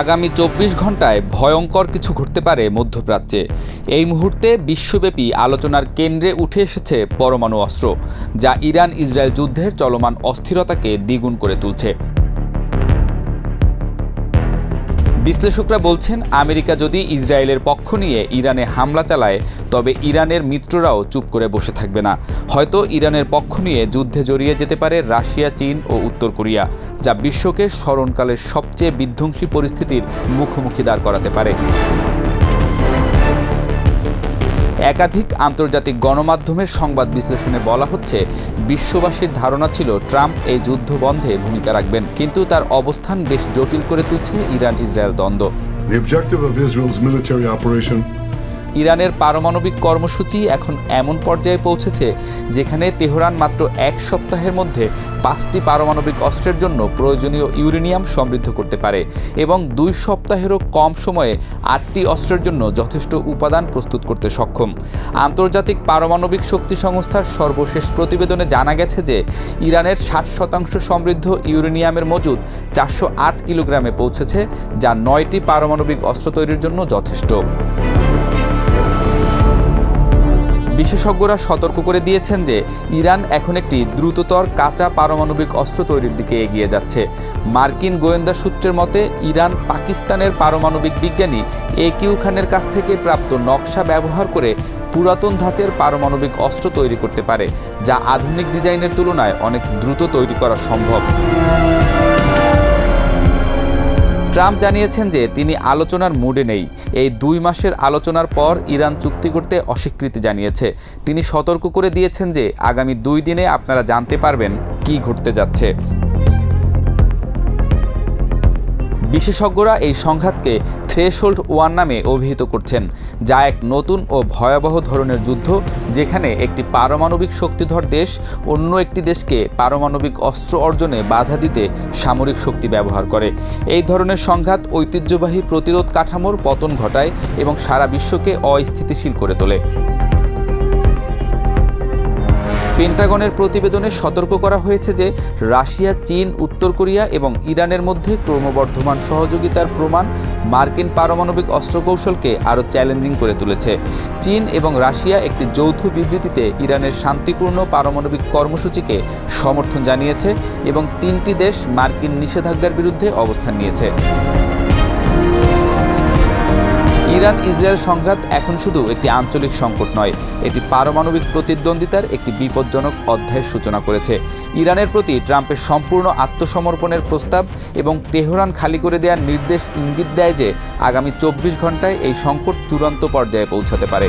আগামী ২৪ ঘন্টায় ভয়ঙ্কর কিছু ঘটতে পারে মধ্যপ্রাচ্যে। এই মুহূর্তে বিশ্বব্যাপী আলোচনার কেন্দ্রে উঠে এসেছে পরমাণু অস্ত্র, যা ইরান ইসরায়েল যুদ্ধের চলমান অস্থিরতাকে দ্বিগুণ করে তুলছে। বিশ্লেষকরা বলছেন, আমেরিকা যদি ইসরায়েলের পক্ষ নিয়ে ইরানে হামলা চালায়, তবে ইরানের মিত্ররাও চুপ করে বসে থাকবে না। হয়তো ইরানের পক্ষ নিয়ে যুদ্ধে জড়িয়ে যেতে পারে রাশিয়া, চীন ও উত্তর কোরিয়া, যা বিশ্বকে স্মরণকালের সবচেয়ে বিধ্বংসী পরিস্থিতির মুখোমুখি দাঁড় করাতে পারে। একাধিক আন্তর্জাতিক গণমাধ্যমের সংবাদ বিশ্লেষণে বলা হচ্ছে, বিশ্ববাসীর ধারণা ছিল ট্রাম্প এই যুদ্ধ বন্ধে ভূমিকা রাখবেন, কিন্তু তার অবস্থান বেশ জটিল করে তুলছে ইরান ইসরায়েল দ্বন্দ্ব। ইরানের পারমাণবিক কর্মসূচি এখন এমন পর্যায়ে পৌঁছেছে যেখানে তেহরান মাত্র এক সপ্তাহের মধ্যে 5টি পারমাণবিক অস্ত্রের জন্য প্রয়োজনীয় ইউরেনিয়াম সমৃদ্ধ করতে পারে এবং 2 সপ্তাহেরও কম সময়ে 8টি অস্ত্রের জন্য যথেষ্ট উপাদান প্রস্তুত করতে সক্ষম। আন্তর্জাতিক পারমাণবিক শক্তি সংস্থার সর্বশেষ প্রতিবেদনে জানা গেছে যে ইরানের 60% সমৃদ্ধ ইউরেনিয়ামের মজুদ 408 কিলোগ্রামে পৌঁছেছে, যা 9টি পারমাণবিক অস্ত্র তৈরির জন্য যথেষ্ট। বিশেষজ্ঞরা সতর্ক করে দিয়েছেন যে ইরান এখন একটি দ্রুততর কাঁচা পারমাণবিক অস্ত্র তৈরির দিকে এগিয়ে যাচ্ছে। মার্কিন গোয়েন্দা সূত্রের মতে, ইরান পাকিস্তানের পারমাণবিক বিজ্ঞানী একিউ খানের কাছ থেকে প্রাপ্ত নকশা ব্যবহার করে পুরাতন ধাঁচের পারমাণবিক অস্ত্র তৈরি করতে পারে, যা আধুনিক ডিজাইনের তুলনায় অনেক দ্রুত তৈরি করা সম্ভব। ট্রাম্প জানিয়েছেন যে তিনি আলোচনার মুডে নেই। এই 2 মাসের আলোচনার পর ইরান চুক্তি করতে অস্বীকৃতি জানিয়েছে। তিনি সতর্ক করে দিয়েছেন যে আগামী 2 দিনে আপনারা জানতে পারবেন কী ঘটতে যাচ্ছে। বিশেষজ্ঞরা এই সংঘাতকে থ্রেশহোল্ড 1 নামে অভিহিত করছেন, যা এক নতুন ও ভয়াবহ ধরনের যুদ্ধ, যেখানে একটি পারমাণবিক শক্তিধর দেশ অন্য একটি দেশকে পারমাণবিক অস্ত্র অর্জনে বাধা দিতে সামরিক শক্তি ব্যবহার করে। এই ধরনের সংঘাত ঐতিহ্যবাহী প্রতিরোধ কাঠামোর পতন ঘটায় এবং সারা বিশ্বকে অস্থিতিশীল করে তোলে। পেন্টাগনের প্রতিবেদনে সতর্ক করা হয়েছে যে রাশিয়া, চীন, উত্তর কোরিয়া এবং ইরানের মধ্যে ক্রমবর্ধমান সহযোগিতার প্রমাণ মার্কিন পারমাণবিক অস্ত্র কৌশলকে আরও চ্যালেঞ্জিং করে তুলেছে। চীন এবং রাশিয়া একটি যৌথ বিবৃতিতে ইরানের শান্তিপূর্ণ পারমাণবিক কর্মসূচিকে সমর্থন জানিয়েছে এবং 3টি দেশ মার্কিন নিষেধাজ্ঞার বিরুদ্ধে অবস্থান নিয়েছে। ইরান ইসরায়েল সংঘাত এখন শুধু একটি আঞ্চলিক সংকট নয়, এটি পারমাণবিক প্রতিদ্বন্দ্বিতার একটি বিপজ্জনক অধ্যায়ের সূচনা করেছে। ইরানের প্রতি ট্রাম্পের সম্পূর্ণ আত্মসমর্পণের প্রস্তাব এবং তেহরান খালি করে দেওয়ার নির্দেশ ইঙ্গিত দেয় যে আগামী 24 ঘন্টায় এই সংকট চূড়ান্ত পর্যায়ে পৌঁছাতে পারে।